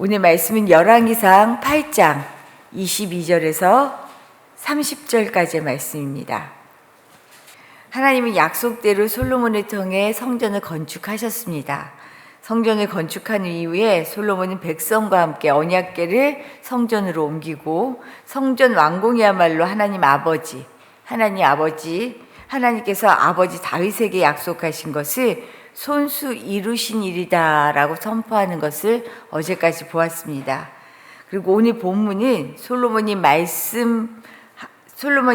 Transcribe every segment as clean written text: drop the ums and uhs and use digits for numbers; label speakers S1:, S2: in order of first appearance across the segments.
S1: 오늘 말씀은 열왕기상 8장 22절에서 30절까지의 말씀입니다. 하나님은 약속대로 솔로몬을 통해 성전을 건축하셨습니다. 성전을 건축한 이후에 솔로몬은 백성과 함께 언약궤를 성전으로 옮기고 성전 완공이야말로 하나님께서 아버지 다윗에게 약속하신 것을 손수 이루신 일이다라고 선포하는 것을 어제까지 보았습니다. 그리고 오늘 본문은 솔로몬이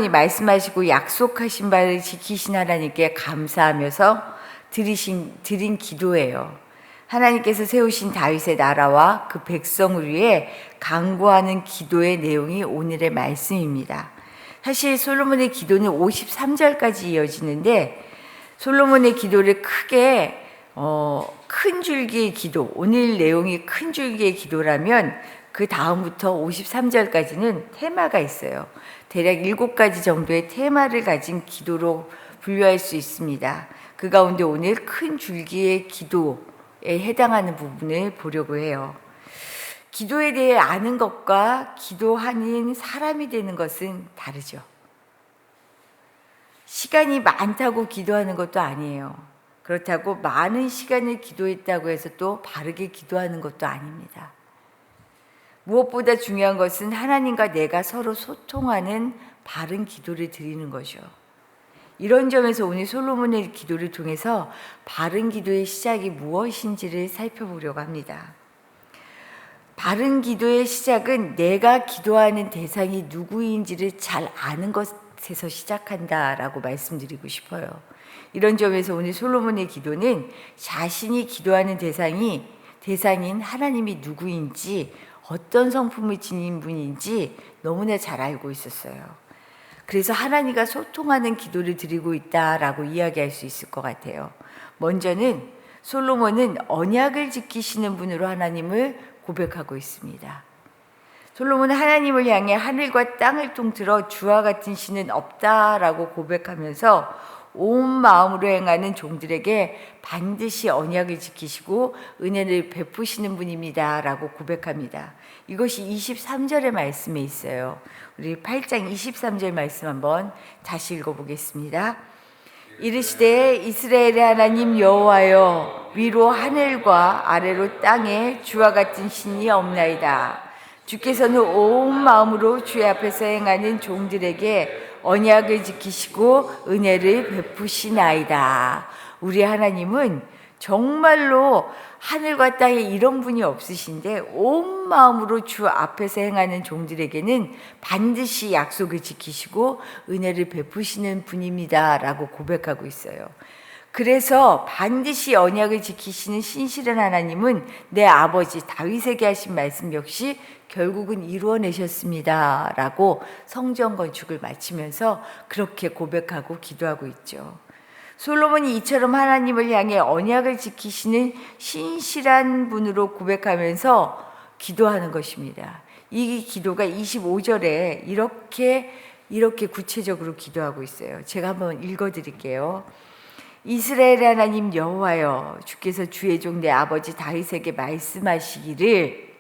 S1: 말씀하시고 약속하신 바를 지키신 하나님께 감사하면서 드린 기도예요. 하나님께서 세우신 다윗의 나라와 그 백성을 위해 간구하는 기도의 내용이 오늘의 말씀입니다. 사실 솔로몬의 기도는 53절까지 이어지는데 솔로몬의 기도를 크게 큰 줄기의 기도, 오늘 내용이 큰 줄기의 기도라면 그 다음부터 53절까지는 테마가 있어요. 대략 7가지 정도의 테마를 가진 기도로 분류할 수 있습니다. 그 가운데 오늘 큰 줄기의 기도에 해당하는 부분을 보려고 해요. 기도에 대해 아는 것과 기도하는 사람이 되는 것은 다르죠. 시간이 많다고 기도하는 것도 아니에요. 그렇다고 많은 시간을 기도했다고 해서 또 바르게 기도하는 것도 아닙니다. 무엇보다 중요한 것은 하나님과 내가 서로 소통하는 바른 기도를 드리는 거죠. 이런 점에서 오늘 솔로몬의 기도를 통해서 바른 기도의 시작이 무엇인지를 살펴보려고 합니다. 바른 기도의 시작은 내가 기도하는 대상이 누구인지를 잘 아는 것에서 시작한다라고 말씀드리고 싶어요. 이런 점에서 오늘 솔로몬의 기도는 자신이 기도하는 대상인 하나님이 누구인지 어떤 성품을 지닌 분인지 너무나 잘 알고 있었어요. 그래서 하나님과 소통하는 기도를 드리고 있다라고 이야기할 수 있을 것 같아요. 먼저는 솔로몬은 언약을 지키시는 분으로 하나님을 고백하고 있습니다. 솔로몬은 하나님을 향해 하늘과 땅을 통틀어 주와 같은 신은 없다라고 고백하면서 온 마음으로 행하는 종들에게 반드시 언약을 지키시고 은혜를 베푸시는 분입니다 라고 고백합니다. 이것이 23절의 말씀에 있어요. 우리 8장 23절 말씀 한번 다시 읽어보겠습니다. 이르시되 이스라엘의 하나님 여호와여, 위로 하늘과 아래로 땅에 주와 같은 신이 없나이다. 주께서는 온 마음으로 주의 앞에서 행하는 종들에게 언약을 지키시고 은혜를 베푸시나이다. 우리 하나님은 정말로 하늘과 땅에 이런 분이 없으신데 온 마음으로 주 앞에서 행하는 종들에게는 반드시 약속을 지키시고 은혜를 베푸시는 분입니다 라고 고백하고 있어요. 그래서 반드시 언약을 지키시는 신실한 하나님은 내 아버지 다윗에게 하신 말씀 역시 결국은 이루어내셨습니다 라고 성전 건축을 마치면서 그렇게 고백하고 기도하고 있죠. 솔로몬이 이처럼 하나님을 향해 언약을 지키시는 신실한 분으로 고백하면서 기도하는 것입니다. 이 기도가 25절에 이렇게 구체적으로 기도하고 있어요. 제가 한번 읽어드릴게요. 이스라엘의 하나님 여호와여, 주께서 주의 종 내 아버지 다윗에게 말씀하시기를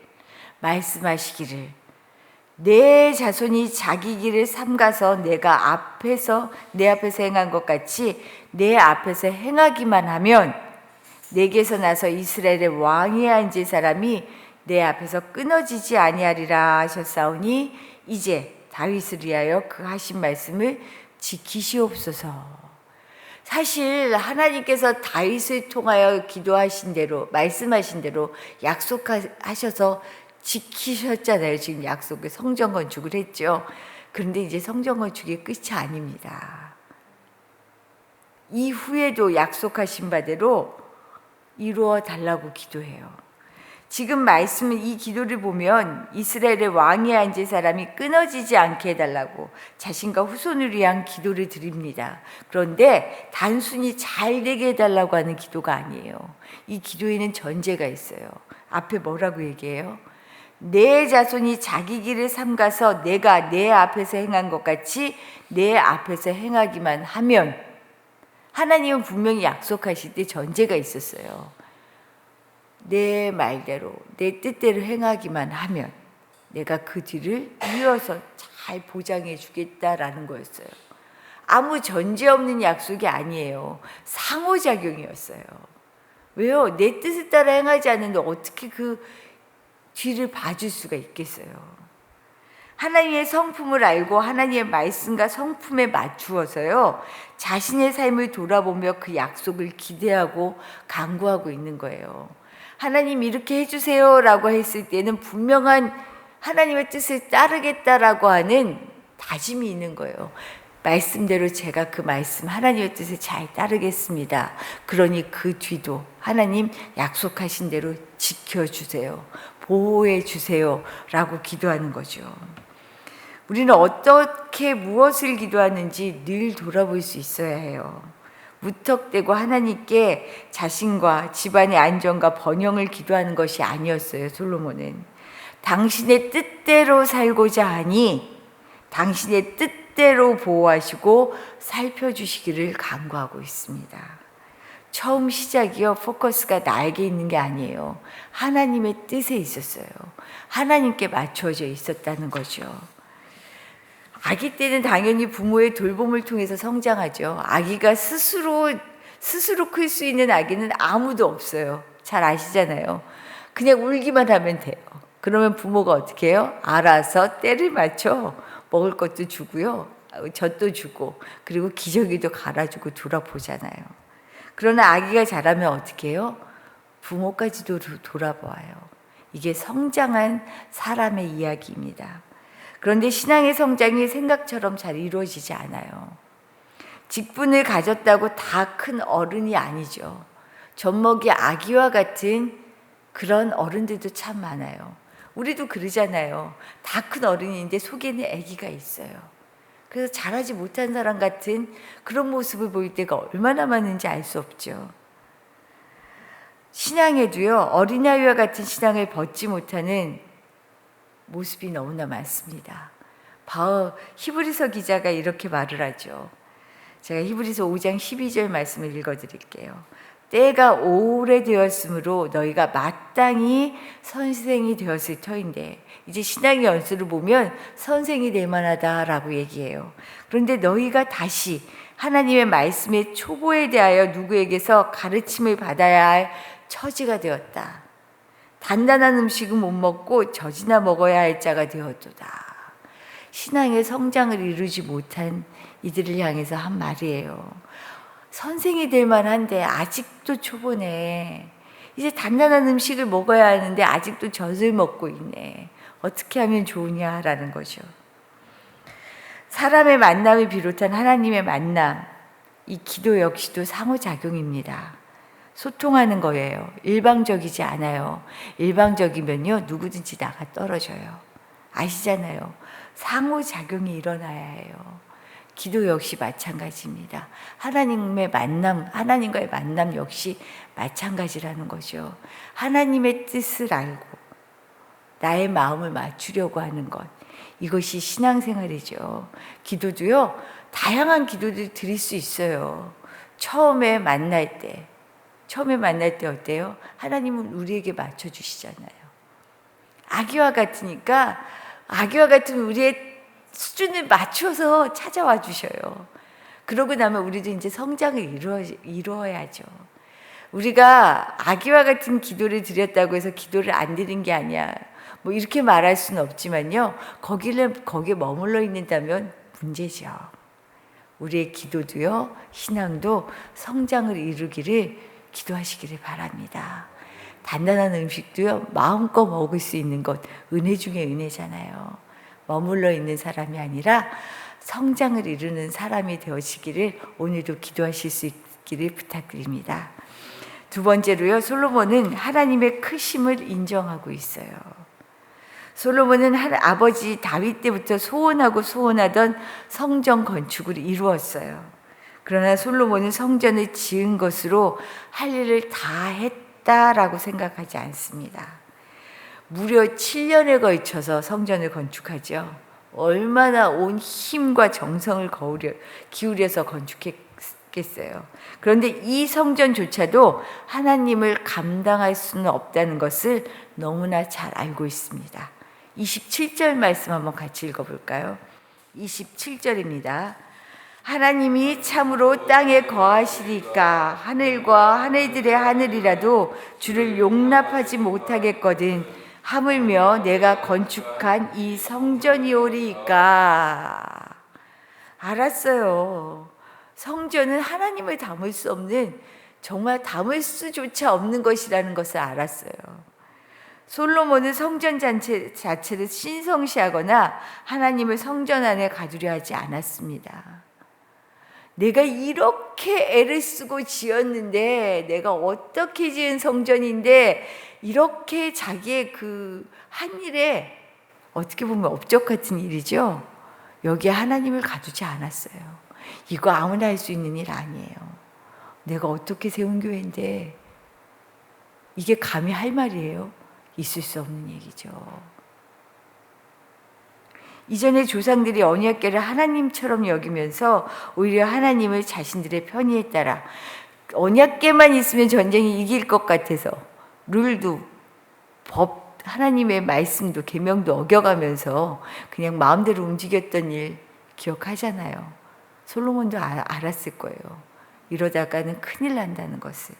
S1: 내 자손이 자기 길을 삼가서 내 앞에서 행한 것 같이 내 앞에서 행하기만 하면 내게서 나서 이스라엘의 왕위에 앉을 사람이 내 앞에서 끊어지지 아니하리라 하셨사오니 이제 다윗을 위하여 그 하신 말씀을 지키시옵소서. 사실 하나님께서 다윗을 통하여 기도하신 대로 말씀하신 대로 약속하셔서 지키셨잖아요. 지금 약속을 성전 건축을 했죠. 그런데 이제 성전 건축이 끝이 아닙니다. 이후에도 약속하신 바대로 이루어 달라고 기도해요. 지금 말씀은 이 기도를 보면 이스라엘의 왕위에 앉을 사람이 끊어지지 않게 해달라고 자신과 후손을 위한 기도를 드립니다. 그런데 단순히 잘 되게 해달라고 하는 기도가 아니에요. 이 기도에는 전제가 있어요. 앞에 뭐라고 얘기해요? 내 자손이 자기 길을 삼가서 내가 내 앞에서 행한 것 같이 내 앞에서 행하기만 하면, 하나님은 분명히 약속하실 때 전제가 있었어요. 내 말대로 내 뜻대로 행하기만 하면 내가 그 뒤를 이어서 잘 보장해 주겠다라는 거였어요. 아무 전제 없는 약속이 아니에요. 상호작용이었어요. 왜요? 내 뜻에 따라 행하지 않는데 어떻게 그 뒤를 봐줄 수가 있겠어요? 하나님의 성품을 알고 하나님의 말씀과 성품에 맞추어서요, 자신의 삶을 돌아보며 그 약속을 기대하고 간구하고 있는 거예요. 하나님 이렇게 해주세요 라고 했을 때는 분명한 하나님의 뜻을 따르겠다라고 하는 다짐이 있는 거예요. 말씀대로 제가 그 말씀 하나님의 뜻을 잘 따르겠습니다. 그러니 그 뒤도 하나님 약속하신 대로 지켜주세요. 보호해 주세요 라고 기도하는 거죠. 우리는 어떻게 무엇을 기도하는지 늘 돌아볼 수 있어야 해요. 무턱대고 하나님께 자신과 집안의 안정과 번영을 기도하는 것이 아니었어요. 솔로몬은 당신의 뜻대로 살고자 하니 당신의 뜻대로 보호하시고 살펴주시기를 간구하고 있습니다. 처음 시작이요, 포커스가 나에게 있는 게 아니에요. 하나님의 뜻에 있었어요. 하나님께 맞춰져 있었다는 거죠. 아기 때는 당연히 부모의 돌봄을 통해서 성장하죠. 아기가 스스로 클 수 있는 아기는 아무도 없어요. 잘 아시잖아요. 그냥 울기만 하면 돼요. 그러면 부모가 어떻게 해요? 알아서 때를 맞춰 먹을 것도 주고요, 젖도 주고, 그리고 기저귀도 갈아주고 돌아보잖아요. 그러나 아기가 자라면 어떻게 해요? 부모까지도 돌아보아요. 이게 성장한 사람의 이야기입니다. 그런데 신앙의 성장이 생각처럼 잘 이루어지지 않아요. 직분을 가졌다고 다 큰 어른이 아니죠. 젖먹이 아기와 같은 그런 어른들도 참 많아요. 우리도 그러잖아요. 다 큰 어른인데 속에는 아기가 있어요. 그래서 잘하지 못한 사람 같은 그런 모습을 보일 때가 얼마나 많은지 알 수 없죠. 신앙에도요, 어린아이와 같은 신앙을 벗지 못하는 모습이 너무나 많습니다. 히브리서 기자가 이렇게 말을 하죠. 제가 히브리서 5장 12절 말씀을 읽어드릴게요. 때가 오래되었으므로 너희가 마땅히 선생이 되었을 터인데, 이제 신앙의 연수를 보면 선생이 될 만하다라고 얘기해요. 그런데 너희가 다시 하나님의 말씀의 초보에 대하여 누구에게서 가르침을 받아야 할 처지가 되었다. 단단한 음식은 못 먹고 젖이나 먹어야 할 자가 되었도다. 신앙의 성장을 이루지 못한 이들을 향해서 한 말이에요. 선생이 될 만한데 아직도 초보네. 이제 단단한 음식을 먹어야 하는데 아직도 젖을 먹고 있네. 어떻게 하면 좋으냐라는 거죠. 사람의 만남을 비롯한 하나님의 만남, 이 기도 역시도 상호작용입니다. 소통하는 거예요. 일방적이지 않아요. 일방적이면요, 누구든지 나가 떨어져요. 아시잖아요. 상호작용이 일어나야 해요. 기도 역시 마찬가지입니다. 하나님과의 만남 역시 마찬가지라는 거죠. 하나님의 뜻을 알고 나의 마음을 맞추려고 하는 것, 이것이 신앙생활이죠. 기도도요, 다양한 기도를 드릴 수 있어요. 처음에 만날 때 어때요? 하나님은 우리에게 맞춰주시잖아요. 아기와 같은 우리의 수준을 맞춰서 찾아와 주셔요. 그러고 나면 우리도 이제 성장을 이루어야죠. 우리가 아기와 같은 기도를 드렸다고 해서 기도를 안 드린 게 아니야, 뭐 이렇게 말할 수는 없지만요, 거기에 머물러 있는다면 문제죠. 우리의 기도도요, 신앙도 성장을 이루기를 기도하시기를 바랍니다. 단단한 음식도요, 마음껏 먹을 수 있는 것, 은혜 중에 은혜잖아요. 머물러 있는 사람이 아니라 성장을 이루는 사람이 되시기를 오늘도 기도하실 수 있기를 부탁드립니다. 두 번째로요, 솔로몬은 하나님의 크심을 인정하고 있어요. 솔로몬은 아버지 다윗 때부터 소원하던 성전 건축을 이루었어요. 그러나 솔로몬은 성전을 지은 것으로 할 일을 다 했다라고 생각하지 않습니다. 무려 7년에 걸쳐서 성전을 건축하죠. 얼마나 온 힘과 정성을 기울여서 않았겠어요. 그런데 이 성전조차도 하나님을 감당할 수는 없다는 것을 너무나 잘 알고 있습니다. 27절 말씀 한번 같이 읽어볼까요? 27절입니다. 하나님이 참으로 땅에 거하시리까 하늘과 하늘들의 하늘이라도 주를 용납하지 못하겠거든 하물며 내가 건축한 이 성전이오리까. 알았어요. 성전은 하나님을 담을 수 없는, 정말 담을 수조차 없는 것이라는 것을 알았어요. 솔로몬은 성전 자체를 신성시하거나 하나님을 성전 안에 가두려 하지 않았습니다. 내가 이렇게 애를 쓰고 지었는데, 내가 어떻게 지은 성전인데 이렇게 자기의 그 한 일에 어떻게 보면 업적 같은 일이죠. 여기에 하나님을 가두지 않았어요. 이거 아무나 할 수 있는 일 아니에요. 내가 어떻게 세운 교회인데 이게 감히 할 말이에요? 있을 수 없는 얘기죠. 이전에 조상들이 언약궤를 하나님처럼 여기면서 오히려 하나님을 자신들의 편의에 따라, 언약궤만 있으면 전쟁이 이길 것 같아서 룰도 법, 하나님의 말씀도 계명도 어겨가면서 그냥 마음대로 움직였던 일 기억하잖아요. 솔로몬도 알았을 거예요. 이러다가는 큰일 난다는 것을.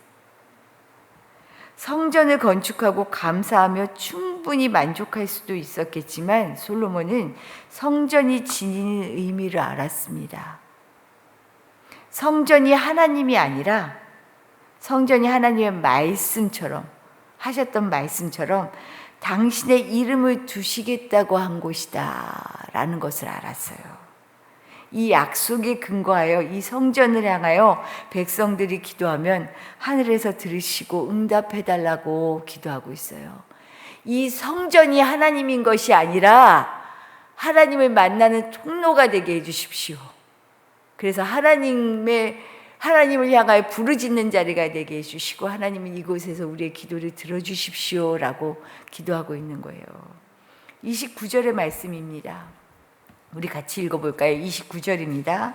S1: 성전을 건축하고 감사하며 충분히 만족할 수도 있었겠지만 솔로몬은 성전이 지니는 의미를 알았습니다. 성전이 하나님이 아니라 성전이 하나님의 말씀처럼 하셨던 말씀처럼 당신의 이름을 두시겠다고 한 곳이다 라는 것을 알았어요. 이 약속에 근거하여 이 성전을 향하여 백성들이 기도하면 하늘에서 들으시고 응답해달라고 기도하고 있어요. 이 성전이 하나님인 것이 아니라 하나님을 만나는 통로가 되게 해주십시오. 그래서 하나님을 향하여 부르짖는 자리가 되게 해주시고 하나님은 이곳에서 우리의 기도를 들어주십시오 라고 기도하고 있는 거예요. 29절의 말씀입니다. 우리 같이 읽어볼까요? 29절입니다.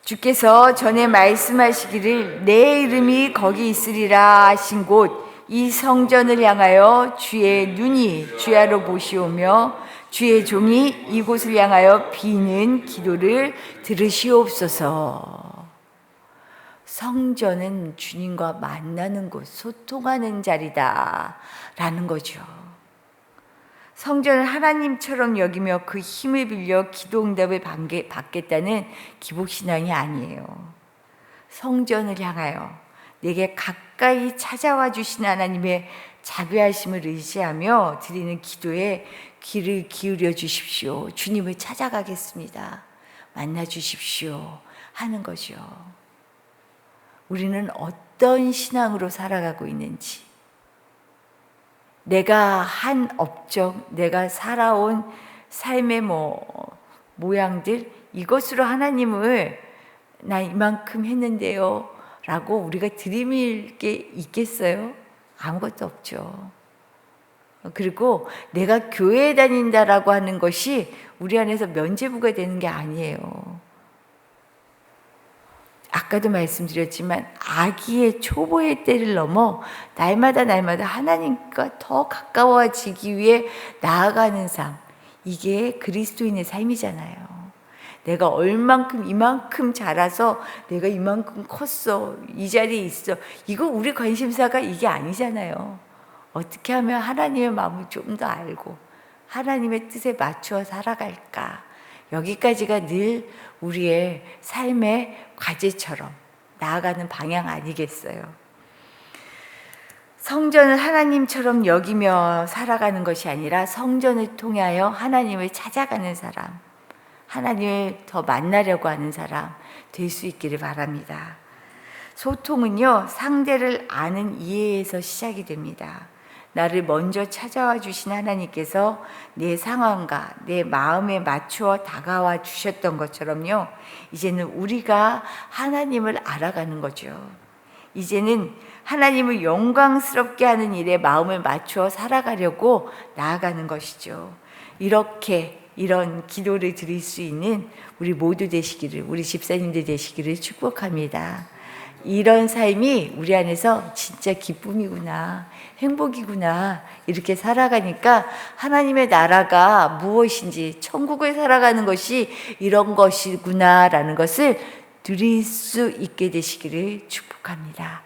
S1: 주께서 전에 말씀하시기를 내 이름이 거기 있으리라 하신 곳 이 성전을 향하여 주의 눈이 주야로 보시오며 주의 종이 이곳을 향하여 비는 기도를 들으시옵소서. 성전은 주님과 만나는 곳, 소통하는 자리다 라는 거죠. 성전을 하나님처럼 여기며 그 힘을 빌려 기도 응답을 받겠다는 기복신앙이 아니에요. 성전을 향하여 내게 가까이 찾아와 주신 하나님의 자비하심을 의지하며 드리는 기도에 귀를 기울여 주십시오. 주님을 찾아가겠습니다. 만나 주십시오. 하는 거죠. 우리는 어떤 신앙으로 살아가고 있는지, 내가 한 업적, 내가 살아온 삶의 모양들, 이것으로 하나님을 나 이만큼 했는데요 라고 우리가 들이밀 게 있겠어요? 아무것도 없죠. 그리고 내가 교회에 다닌다라고 하는 것이 우리 안에서 면죄부가 되는 게 아니에요. 아까도 말씀드렸지만 아기의 초보의 때를 넘어 날마다 하나님과 더 가까워지기 위해 나아가는 삶, 이게 그리스도인의 삶이잖아요. 내가 얼만큼 이만큼 자라서 내가 이만큼 컸어, 이 자리에 있어, 이거 우리 관심사가 이게 아니잖아요. 어떻게 하면 하나님의 마음을 좀 더 알고 하나님의 뜻에 맞추어 살아갈까, 여기까지가 늘 우리의 삶의 과제처럼 나아가는 방향 아니겠어요? 성전을 하나님처럼 여기며 살아가는 것이 아니라 성전을 통하여 하나님을 찾아가는 사람, 하나님을 더 만나려고 하는 사람 될 수 있기를 바랍니다. 소통은요, 상대를 아는 이해에서 시작이 됩니다. 나를 먼저 찾아와 주신 하나님께서 내 상황과 내 마음에 맞추어 다가와 주셨던 것처럼요, 이제는 우리가 하나님을 알아가는 거죠. 이제는 하나님을 영광스럽게 하는 일에 마음을 맞추어 살아가려고 나아가는 것이죠. 이렇게 이런 기도를 드릴 수 있는 우리 모두 되시기를, 우리 집사님들 되시기를 축복합니다. 이런 삶이 우리 안에서 진짜 기쁨이구나, 행복이구나, 이렇게 살아가니까 하나님의 나라가 무엇인지, 천국을 살아가는 것이 이런 것이구나라는 것을 드릴 수 있게 되시기를 축복합니다.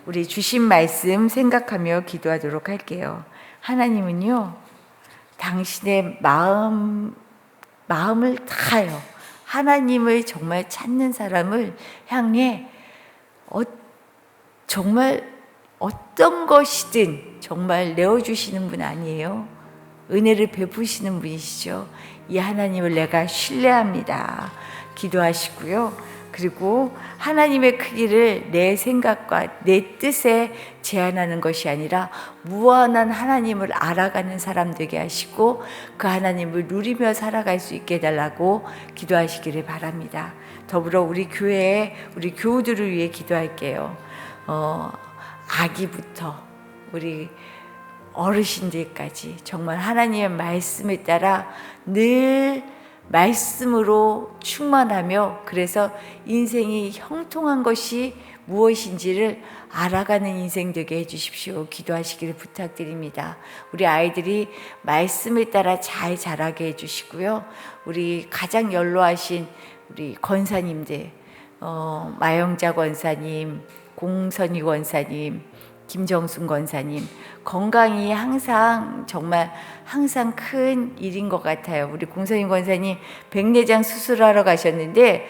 S1: 우리 주신 말씀 생각하며 기도하도록 할게요. 하나님은요, 당신의 마음을 다하여 하나님을 정말 찾는 사람을 향해 정말 어떤 것이든 정말 내어주시는 분 아니에요? 은혜를 베푸시는 분이시죠. 이 하나님을 내가 신뢰합니다. 기도하시고요. 그리고 하나님의 크기를 내 생각과 내 뜻에 제한하는 것이 아니라 무한한 하나님을 알아가는 사람 되게 하시고 그 하나님을 누리며 살아갈 수 있게 해달라고 기도하시기를 바랍니다. 더불어 우리 교회에 우리 교우들을 위해 기도할게요. 아기부터 우리 어르신들까지 정말 하나님의 말씀에 따라 늘 말씀으로 충만하며 그래서 인생이 형통한 것이 무엇인지를 알아가는 인생 되게 해주십시오. 기도하시기를 부탁드립니다. 우리 아이들이 말씀에 따라 잘 자라게 해주시고요. 우리 가장 연로하신 우리 권사님들, 마영자 권사님, 공선희 권사님, 김정순 권사님, 건강이 항상 정말 항상 큰 일인 것 같아요. 우리 공선희 권사님 백내장 수술하러 가셨는데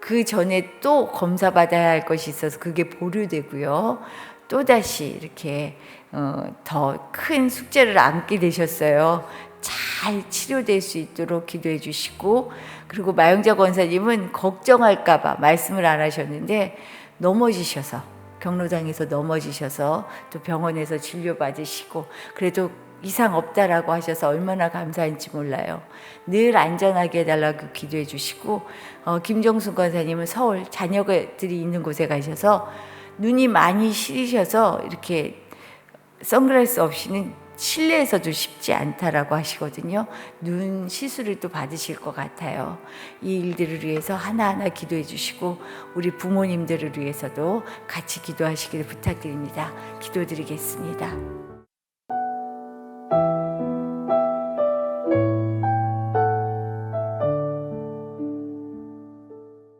S1: 그 전에 또 검사 받아야 할 것이 있어서 그게 보류되고요. 또다시 이렇게 더 큰 숙제를 안게 되셨어요. 잘 치료될 수 있도록 기도해 주시고, 그리고 마영자 권사님은 걱정할까 봐 말씀을 안 하셨는데 넘어지셔서, 경로당에서 넘어지셔서 또 병원에서 진료받으시고 그래도 이상 없다라고 하셔서 얼마나 감사한지 몰라요. 늘 안전하게 해달라고 기도해 주시고, 김정순 권사님은 서울 자녀들이 있는 곳에 가셔서 눈이 많이 시리셔서 이렇게 선글라스 없이는 실내에서도 쉽지 않다라고 하시거든요. 눈 시술을 또 받으실 것 같아요. 이 일들을 위해서 하나하나 기도해 주시고 우리 부모님들을 위해서도 같이 기도하시기를 부탁드립니다. 기도드리겠습니다.